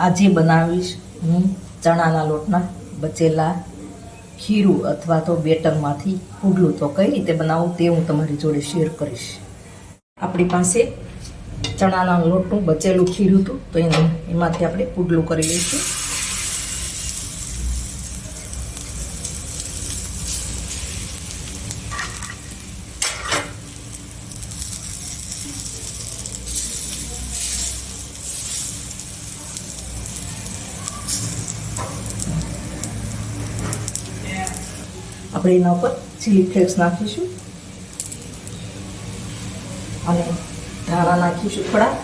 આજે બનાવીશ હું ચણાના લોટના બચેલા ખીરું અથવા તો બેટરમાંથી પુડલું. તો કઈ રીતે બનાવું તે હું તમારી જોડે શેર કરીશ. આપણી પાસે ચણાના લોટનું બચેલું ખીરું હતું, તો એમાંથી આપણે પુડલું કરી લઈશું. આપણે એના ઉપર ચીલી ફ્લેક્સ નાખીશું અને ધાણા નાખીશું થોડા.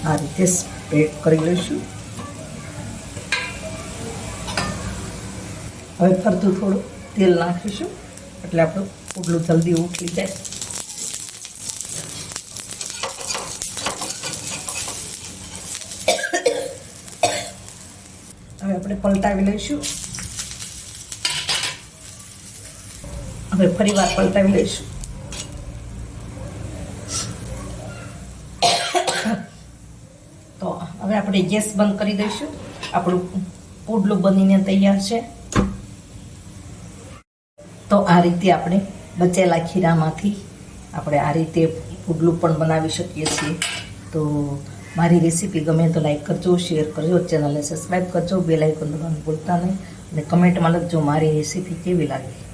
આ રીતે સ્પ્રેડ કરી લઈશું. હવે ફરતું થોડું તેલ નાખીશું એટલે આપણું પુડલું જલ્દી ઉઠી જાય. હવે આપણે પલટાવી લઈશું. હવે ફરી વાર પલટાવી લઈશું. તો હવે આપણે ગેસ બંધ કરી દઈશું. આપણું પુડલું બનીને તૈયાર છે. તો આ રીતે આપણે બચેલા ખીરામાંથી આપણે આ રીતે પુડલું પણ બનાવી શકીએ છીએ. તો મારી રેસીપી ગમે તો લાઈક કરજો, શેર કરજો, ચેનલને સબસ્ક્રાઈબ કરજો, બેલ આઇકોન દબાવવાનું ભૂલતા નહીં અને કમેન્ટમાં લખજો મારી રેસીપી કેવી લાગી.